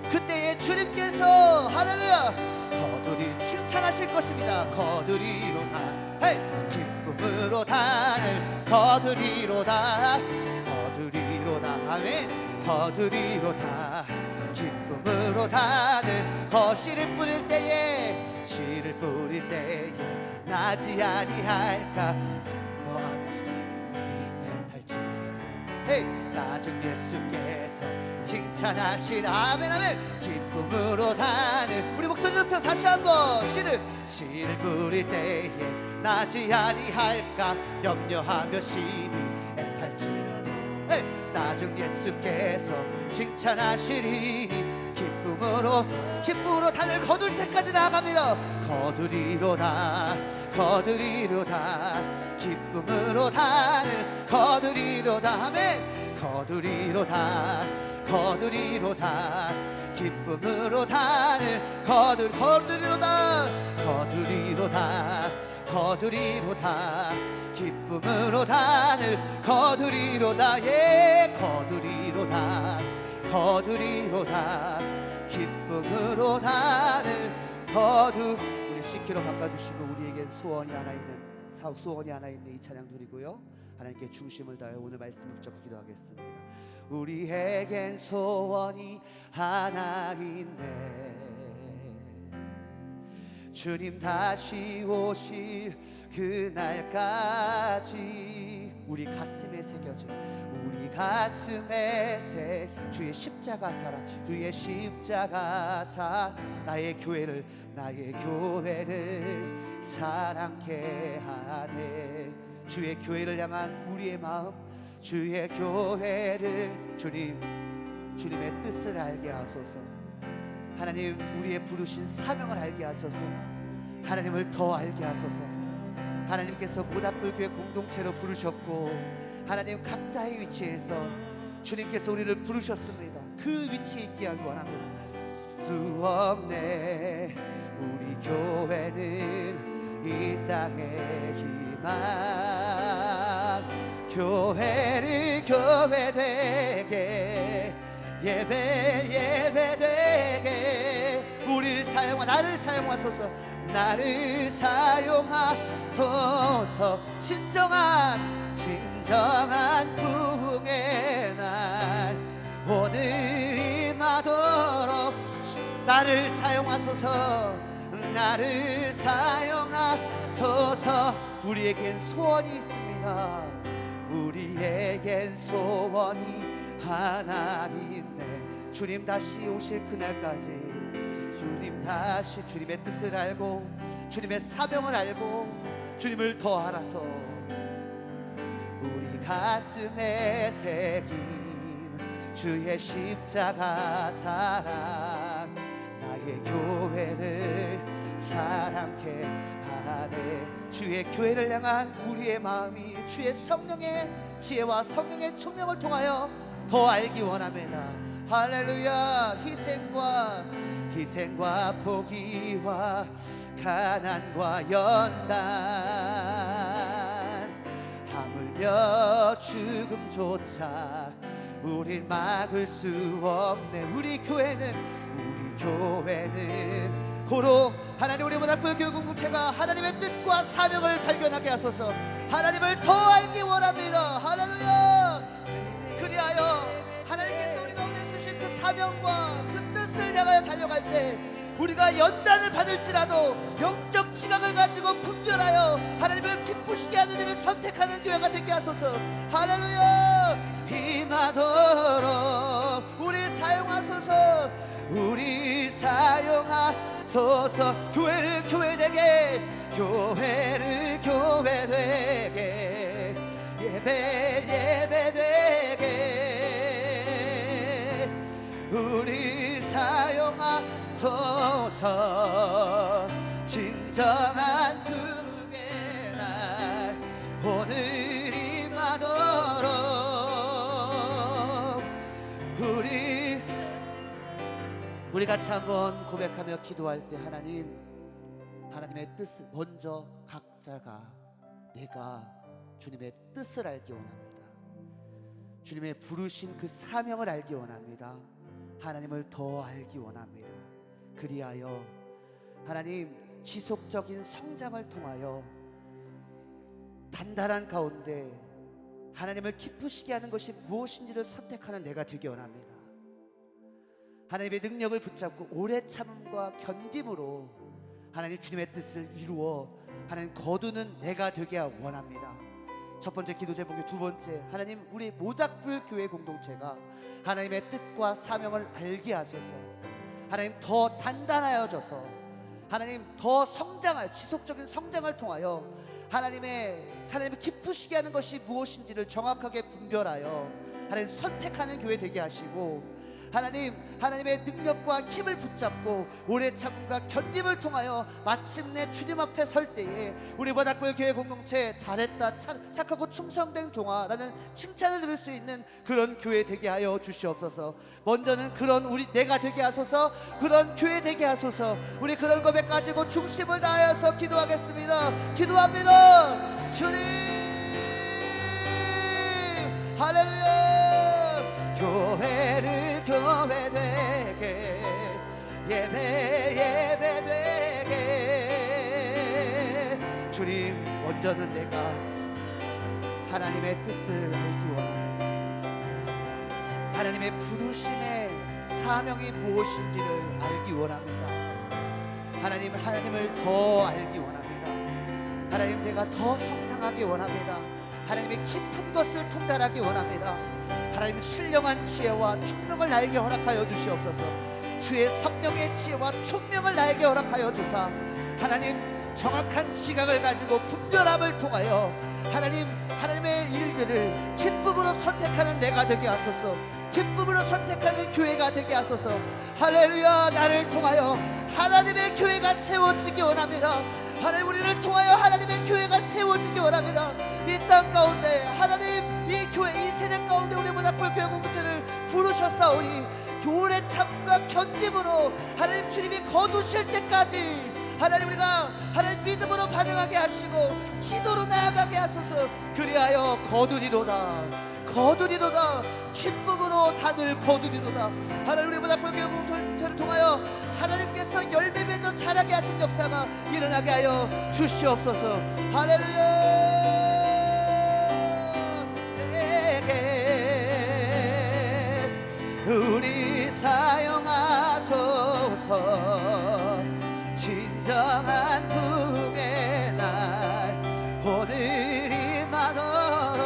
그때에 주님께서 할렐루야 거두리 칭찬하실 것입니다. 거두리로다. 헤이! 기쁨으로 단을 거두리로다. 아멘. 거두리로다. 기쁨으로 단을 씨를 뿌릴 때에 나지 아니할까 나중 예수께서 칭찬하신 아멘. 기쁨으로 단을 우리 목소리 높여 다시 한번 씨를 뿌릴 때에 나지 아니할까 염려하며 심히 애탈지라도 나중 예수께서 칭찬하시리니 기쁨으로 단을 거둘 때까지 나아갑니다. 거두리로다. 기쁨으로 단을 거두리로다. 아멘. 거두리로다. 기쁨으로 단을 거두리로다. 기쁨으로 단을 거두리로다. 예. 거두리로다. 기쁨으로 단을 우리 C키로 바꿔주시고 우리에겐 소원이 하나 있는 이 찬양 드리고요. 하나님께 중심을 다해 오늘 말씀 붙잡고 기도하겠습니다. 우리에겐 소원이 하나 있네. 주님 다시 오실 그날까지 우리 가슴에 새겨진 주의 십자가 사랑 나의 교회를 사랑케 하네. 주의 교회를 향한 우리의 마음 주의 교회를 주님의 뜻을 알게 하소서. 하나님 우리의 부르신 사명을 알게 하소서. 하나님을 더 알게 하소서. 하나님께서 모닥불교회 공동체로 부르셨고 하나님 각자의 위치에서 주님께서 우리를 부르셨습니다. 그 위치에 있게 하기 원합니다. 수 없네 우리 교회는 이 땅의 희망. 교회를 교회되게 예배되게 나를 사용하소서. 진정한 부흥의 날 오늘 나를 사용하소서, 나를 사용하소서. 우리에겐 소원이 있습니다. 우리에겐 소원이 하나 있네. 주님 다시 오실 그날까지, 주님 다시 주님의 뜻을 알고 주님의 사명을 알고 주님을 더 알아서 우리 가슴에 새긴 주의 십자가 사랑, 나의 교회를 사랑케 하네. 주의 교회를 향한 우리의 마음이 주의 성령의 지혜와 성령의 총명을 통하여 더 알기 원합니다. 할렐루야. 희생과 포기와 가난과 연단, 하물며 죽음조차 우릴 막을 수 없네. 우리 교회는 고로 하나님, 우리 모닥불 교회 공동체가 하나님의 뜻과 사명을 발견하게 하소서. 하나님을 더 알기 원합니다. 할렐루야. 그리하여 하나님께서 우리 가운데 주신 그 사명과 그 뜻을 향하여 달려갈 때 우리가 연단을 받을지라도 영적 지각을 가지고 분별하여 하나님을 기쁘시게 하는 일을 선택하는 교회가 되게 하소서. 할렐루야. 임하도록 우리 사용하소서. 우리 사용하소서. 교회를 교회되게, 교회를 교회되게, 예배되게 우리 사용하소서. 진정한 주의 날 오늘 임하도록 우리 같이 한번 고백하며 기도할 때, 하나님의 뜻을 먼저 각자가 내가 주님의 뜻을 알기 원합니다. 주님의 부르신 그 사명을 알기 원합니다. 하나님을 더 알기 원합니다. 그리하여 하나님 지속적인 성장을 통하여 단단한 가운데 하나님을 기쁘시게 하는 것이 무엇인지를 선택하는 내가 되기 원합니다. 하나님의 능력을 붙잡고 오래 참음과 견딤으로 하나님 주님의 뜻을 이루어 하나님 거두는 내가 되게 원합니다. 첫 번째 기도 제목이, 두 번째, 하나님 우리 모닥불 교회 공동체가 하나님의 뜻과 사명을 알게 하소서. 하나님 더 단단하여져서 하나님 더 성장하여 지속적인 성장을 통하여 하나님을 기쁘시게 하는 것이 무엇인지를 정확하게 분별하여 하나님 선택하는 교회 되게 하시고, 하나님의 능력과 힘을 붙잡고 오래 참음과 견딤을 통하여 마침내 주님 앞에 설 때에 우리 모닥불 교회 공동체 잘했다, 착하고 충성된 종아라는 칭찬을 들을 수 있는 그런 교회 되게 하여 주시옵소서. 먼저는 그런 내가 되게 하소서. 그런 교회 되게 하소서. 우리 그런 고백 가지고 중심을 다하여서 기도하겠습니다. 기도합니다. 주님, 할렐루야. 교회를 교회되게, 예배되게 주님, 먼저는 내가 하나님의 뜻을 알기 원합니다. 하나님의 부르심의 사명이 무엇인지를 알기 원합니다. 하나님을 더 알기 원합니다. 하나님, 내가 더 성장하기 원합니다. 하나님의 깊은 것을 통달하기 원합니다. 하나님 신령한 지혜와 총명을 나에게 허락하여 주시옵소서. 주의 성령의 지혜와 총명을 나에게 허락하여 주사 하나님 정확한 지각을 가지고 분별함을 통하여 하나님의 일들을 기쁨으로 선택하는 내가 되게 하소서. 기쁨으로 선택하는 교회가 되게 하소서. 할렐루야. 나를 통하여 하나님의 교회가 세워지기 원합니다. 하나님, 우리를 통하여 하나님의 교회가 세워지기 원합니다. 이 땅 가운데 하나님, 이 교회, 이 세대 가운데 우리 모닥불 교회 공동체를 부르셨사오니 오래 참과 견딤으로 하나님 주님이 거두실 때까지 우리가 믿음으로 반응하게 하시고 기도로 나아가게 하소서. 그리하여 거두리로다. 기쁨으로 다들 거두리로다. 하나님, 우리 모닥불 교회 공동체를 통하여 하나님께서 열매 맺어 자라게 하신 역사가 일어나게 하여 주시옵소서. 할렐루야. 우리 사용하소서. 주옵소서. 진정한 부흥의 날 오늘이 마도록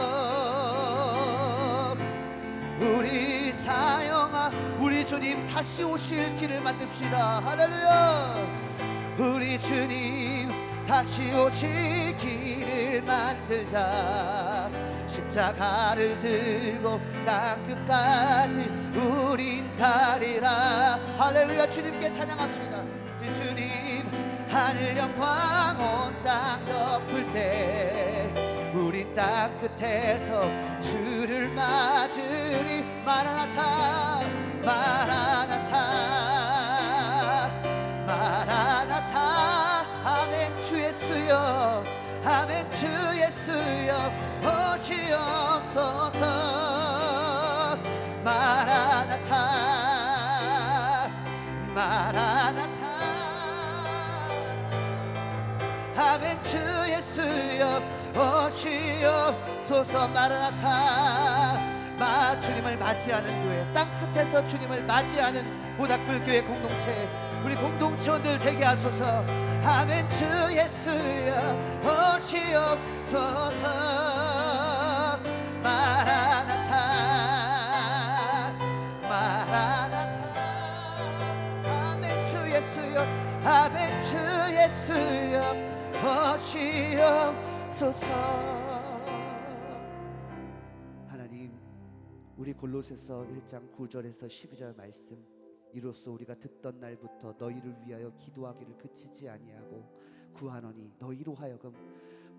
우리 사용아 우리 주님 다시 오실 길을 만듭시다. 할렐루야. 우리 주님 다시 오실 길을 만들자. 십자가를 들고 땅 끝까지 우린 가리라. 할렐루야. 주님께 찬양합시다. 우리 주님 하늘 영광 온 땅 덮을 때 우린 땅 끝에서 주를 맞으리. 마라나타 마라나타 마라나타. 아멘. 주 예수여 아멘. 주 예수여 오시옵소서. 마라나타 마라나타. 아멘. 주 예수여 오시옵소서. 마라나타. 주님을 맞이하는 교회, 땅 끝에서 주님을 맞이하는 모닥불 교회 공동체, 우리 공동체원들 되게 하소서. 아멘. 주 예수여 오시옵소서. 마라나타 마라나타. 아멘. 주 예수여 아멘. 주 예수여 오시옵소서. 우리 골로새서 1장 9절에서 12절 말씀, 이로써 우리가 듣던 날부터 너희를 위하여 기도하기를 그치지 아니하고 구하노니 너희로 하여금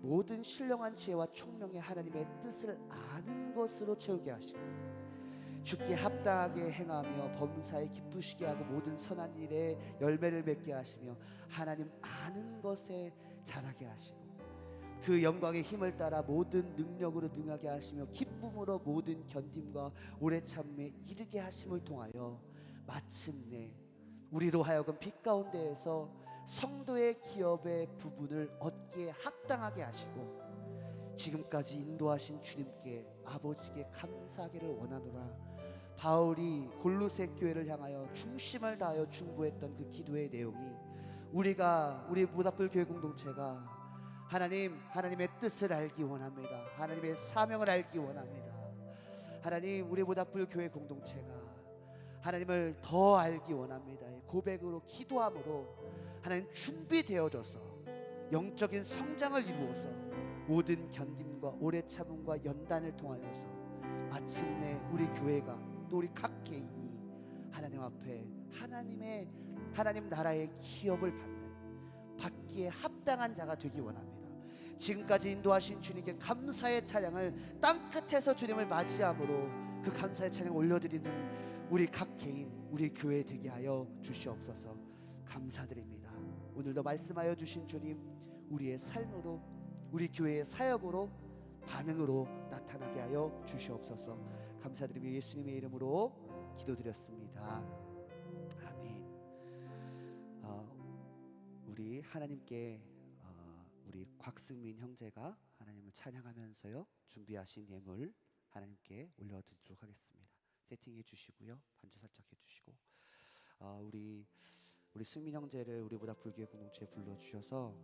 모든 신령한 지혜와 총명의 하나님의 뜻을 아는 것으로 채우게 하시고 주께 합당하게 행하며 범사에 기쁘시게 하고 모든 선한 일에 열매를 맺게 하시며 하나님 아는 것에 자라게 하시고 그 영광의 힘을 따라 모든 능력으로 능하게 하시며 기쁨으로 모든 견딤과 오래 참음에 이르게 하심을 통하여 마침내 우리로 하여금 빛 가운데에서 성도의 기업의 부분을 얻기에 합당하게 하시고 지금까지 인도하신 주님께 아버지께 감사하기를 원하노라. 바울이 골로새 교회를 향하여 중심을 다하여 중보했던 그 기도의 내용이 우리 모닥불 교회 공동체가 하나님의 뜻을 알기 원합니다. 하나님의 사명을 알기 원합니다. 하나님, 우리 모닥불 교회 공동체가 하나님을 더 알기 원합니다. 고백으로 기도함으로 하나님 준비되어져서 영적인 성장을 이루어서 모든 견딤과 오래 참음과 연단을 통하여서 마침내 우리 교회가 또 우리 각 개인이 하나님 앞에 하나님 나라의 기업을 받기에 합당한 자가 되기 원합니다. 지금까지 인도하신 주님께 감사의 찬양을 땅 끝에서 주님을 맞이함으로 그 감사의 찬양 올려드리는 우리 각 개인, 우리 교회 되게 하여 주시옵소서. 감사드립니다. 오늘도 말씀하여 주신 주님, 우리의 삶으로, 우리 교회의 사역으로, 반응으로 나타나게 하여 주시옵소서. 감사드리며 예수님의 이름으로 기도드렸습니다. 아멘. 우리 하나님께 우리 곽승민 형제가 하나님을 찬양하면서요 준비하신 예물 하나님께 올려드리도록 하겠습니다. 세팅해 주시고요, 반주 살짝 해주시고 우리 승민 형제를 우리 모닥불교회 공동체에 불러주셔서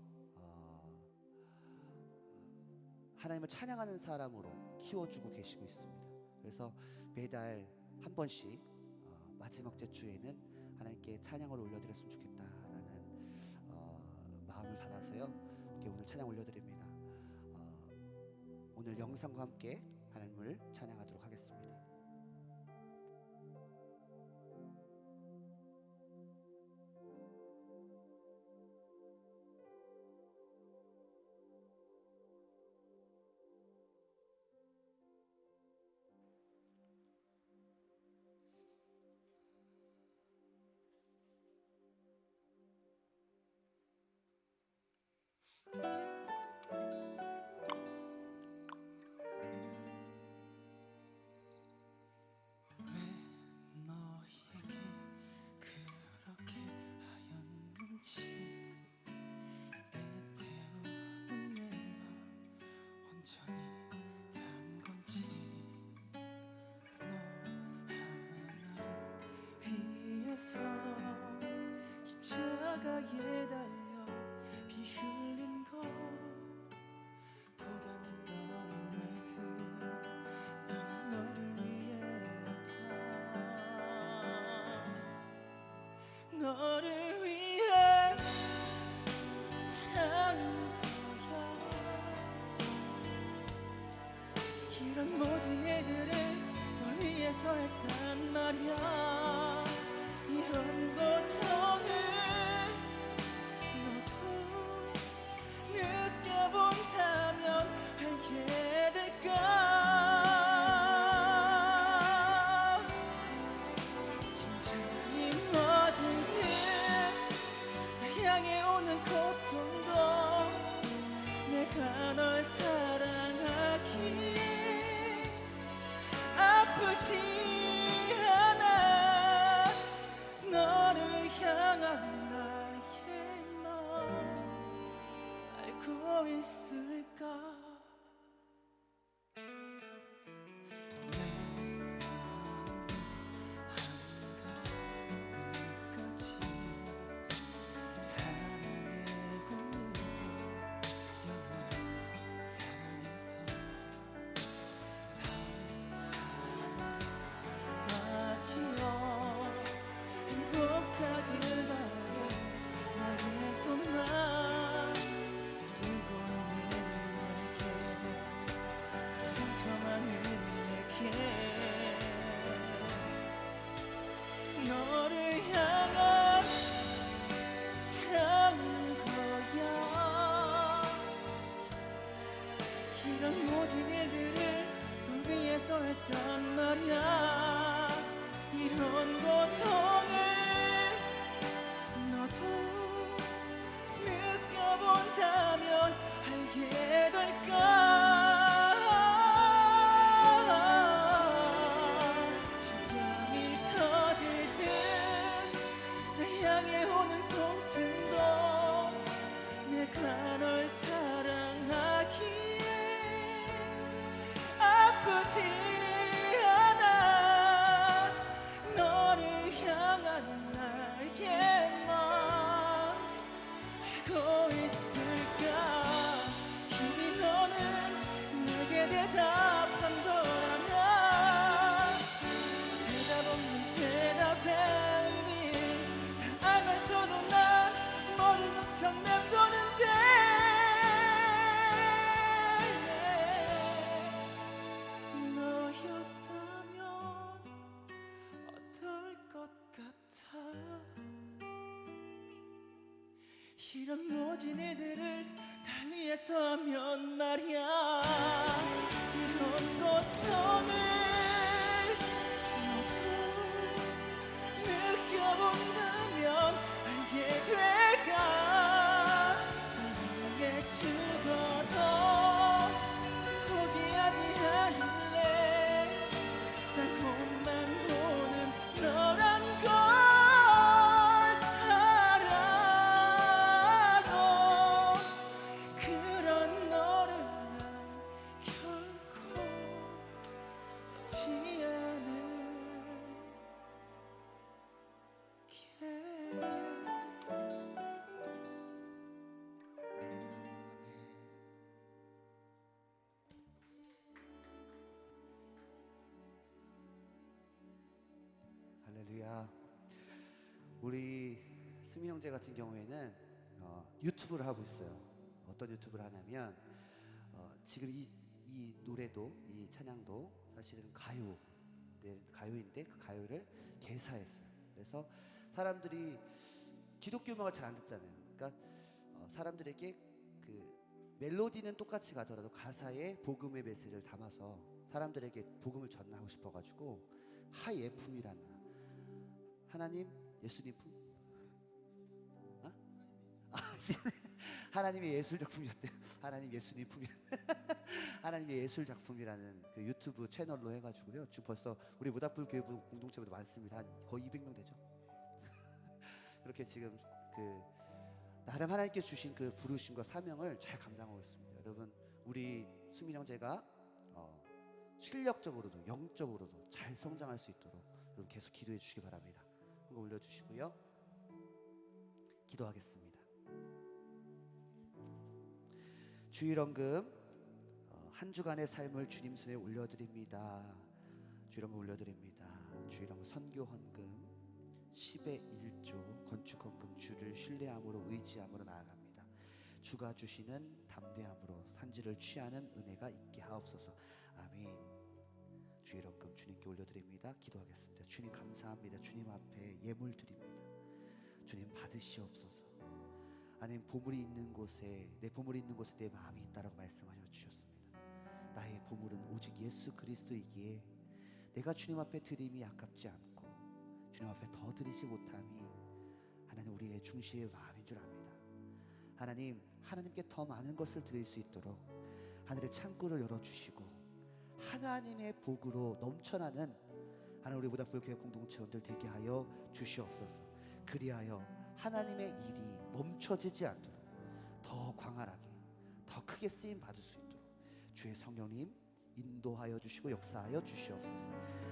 하나님을 찬양하는 사람으로 키워주고 계시고 있습니다. 그래서 매달 한 번씩 마지막 주에는 하나님께 찬양을 올려드렸으면 좋겠다라는 마음을 받아서요 이렇게 오늘 찬양 올려드립니다. 오늘 영상과 함께 하나님을 찬양하도록 하겠습니다. 십자가에 달려 피 흘린 것 고단했던 날들 나는 너를 위해 아파 너를 위해 사랑은 거야 이런 모든 일들을 널 위해서 했단 말이야 이런 고통을 너도 느껴본다면 알게 될까 심장이 멎을 듯 날 향해 오는 고통도 내가 널 사랑하기에 아프지 않아 너를 향한 나의 마음 알고 있을까 내 마음은 한 가지 끝까지 사랑의 꿈도 영원한 사랑에서 마치어 행복하길 바래 나의 손만 울고 있는 내게 상처 많은 내게 너를 향한 사랑은 거야 이런 모든 일들을 널 위해서 했단 말이야 이런 고통을 너도 느껴본다면 알게 될까 심장이 터질 듯 날 향해 오는 통증도 내가 널 사랑하기에 아프지 않아 너를 향한 나의 마음 알고 있을까 이미 너는 내게 대답한 거라면 대답 없는 대답의 의미 다 알면서도 난 모르는 척 맴도는데 너였다면 어떨 것 같아 이런 모든 일들을 날 위해서 하면 말이야 이런 고통을 너도 느껴본다면 알게 될까 널 위해 죽어도 포기하지 않을래 달콤한 보는 너란 걸 알아도 그런 너를 난 결코 놓지 않을게 할렐루야. 우리 승민 형제 같은 경우에는 유튜브를 하고 있어요. 어떤 유튜브를 하냐면 지금 이 노래도 이 찬양도 사실은 가요인데 그 가요를 개사했어요. 그래서 사람들이 기독교 음악을 잘 안 듣잖아요. 그러니까 사람들에게 그 멜로디는 똑같이 가더라도 가사에 복음의 메시지를 담아서 사람들에게 복음을 전하고 싶어가지고 하예품이라는 하나님 예수님 품 하나님의 예술 작품이었대요. 하나님 예수님 품이 하나님의 예술 작품이라는 그 유튜브 채널로 해가지고요. 지금 벌써 우리 모닥불교회부 공동체보다 많습니다. 한 거의 200명 되죠. 그렇게 지금 그 나름 하나님께 주신 그 부르심과 사명을 잘 감당하고 있습니다. 여러분 우리 수민 형제가 실력적으로도 영적으로도 잘 성장할 수 있도록 여러분 계속 기도해 주시기 바랍니다. 한번 올려주시고요. 기도하겠습니다. 주일헌금 한 주간의 삶을 주님 손에 올려드립니다. 주일헌금 올려드립니다. 주일헌금 선교헌금 10의 1조 건축헌금 주를 신뢰함으로 의지함으로 나아갑니다. 주가 주시는 담대함으로 산지를 취하는 은혜가 있게 하옵소서. 아멘. 주일헌금 주님께 올려드립니다. 기도하겠습니다. 주님 감사합니다. 주님 앞에 예물 드립니다. 주님 받으시옵소서. 하나님 보물이 있는 곳에 내 보물이 있는 곳에 내 마음이 있다라고 말씀하여 주셨습니다. 나의 보물은 오직 예수 그리스도이기에 내가 주님 앞에 드림이 아깝지 않고 주님 앞에 더 드리지 못함이 하나님 우리의 중시의 마음인 줄 압니다. 하나님 하나님께 더 많은 것을 드릴 수 있도록 하늘의 창고를 열어주시고 하나님의 복으로 넘쳐나는 하나님 우리 모닥불교회 공동체원들 되게 하여 주시옵소서. 그리하여 하나님의 일이 멈춰지지 않도록 더 광활하게 더 크게 쓰임 받을 수 있도록 주의 성령님 인도하여 주시고 역사하여 주시옵소서.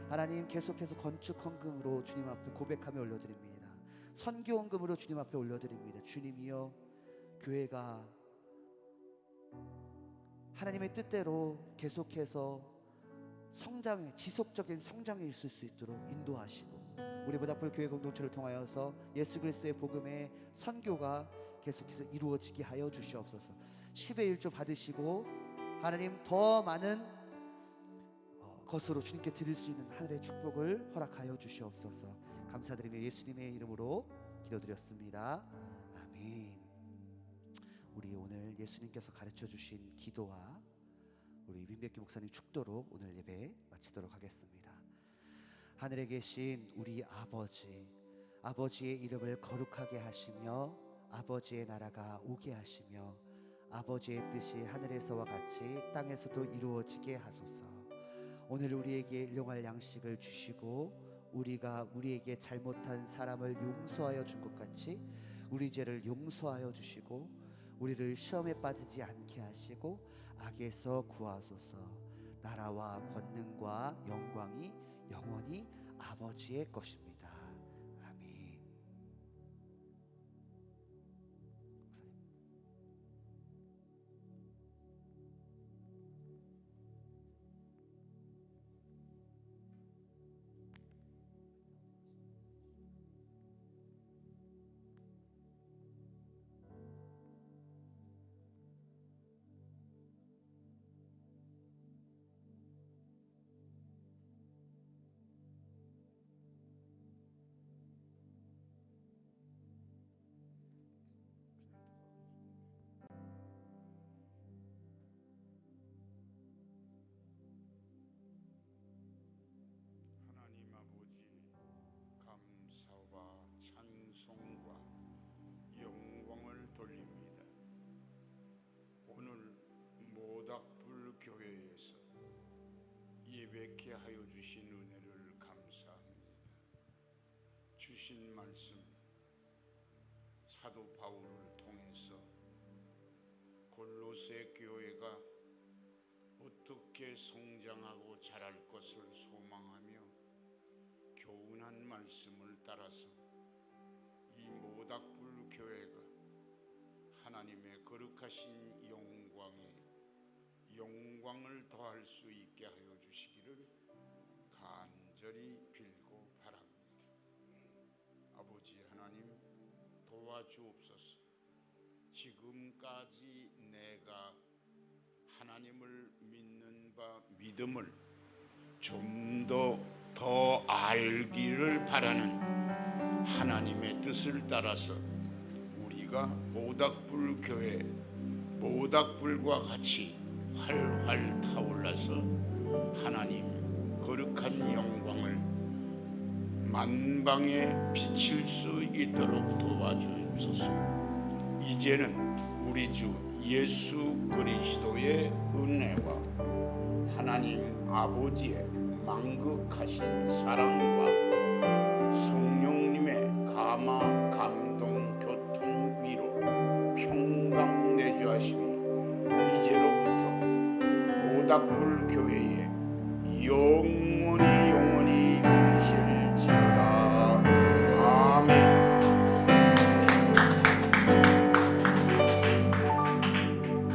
하나님 계속해서 건축헌금으로 주님 앞에 고백하며 올려드립니다. 선교헌금으로 주님 앞에 올려드립니다. 주님이여 교회가 하나님의 뜻대로 계속해서 성장에 지속적인 성장에 있을 수 있도록 인도하시고 우리 모닥불 교회 공동체를 통하여서 예수 그리스도의 복음의 선교가 계속해서 이루어지게 하여 주시옵소서. 10의 1조 받으시고 하나님 더 많은 것으로 주님께 드릴 수 있는 하늘의 축복을 허락하여 주시옵소서. 감사드리며 예수님의 이름으로 기도드렸습니다. 아멘. 우리 오늘 예수님께서 가르쳐 주신 기도와 우리 민백기 목사님 축도로 오늘 예배 마치도록 하겠습니다. 하늘에 계신 우리 아버지의 이름을 거룩하게 하시며 아버지의 나라가 오게 하시며 아버지의 뜻이 하늘에서와 같이 땅에서도 이루어지게 하소서. 오늘 우리에게 일용할 양식을 주시고 우리가 우리에게 잘못한 사람을 용서하여 준 것 같이 우리 죄를 용서하여 주시고 우리를 시험에 빠지지 않게 하시고 악에서 구하소서. 나라와 권능과 영광이 영원히 아버지의 것입니다. 아멘. 하나님 아버지 감사와 찬송과 영광을 돌립니다. 오늘 모닥불 교회에서 예배케 하여 주신 은혜를 감사합니다. 주신 말씀 사도 바울을 통해서 골로새 교회가 어떻게 성장하고 자랄 것을 소망하며 교훈한 말씀을 따라서 이 모닥불 교회가 하나님의 거룩하신 영광을 더할 수 있게 하여 주시기를 간절히 빌고 바랍니다. 아버지 하나님 도와주옵소서. 지금까지 내가 하나님을 믿는 바 믿음을 좀 더 알기를 바라는 하나님의 뜻을 따라서 우리가 모닥불 교회 모닥불과 같이 활활 타올라서 하나님 거룩한 영광을 만방에 비칠 수 있도록 도와주옵소서. 이제는 우리 주 예수 그리스도의 은혜와 하나님 아버지의 만극하신 사랑과 성령님의 감화 감동 교통 위로 평강 내주하심이 이제로부터 모닥불 교회에 영원히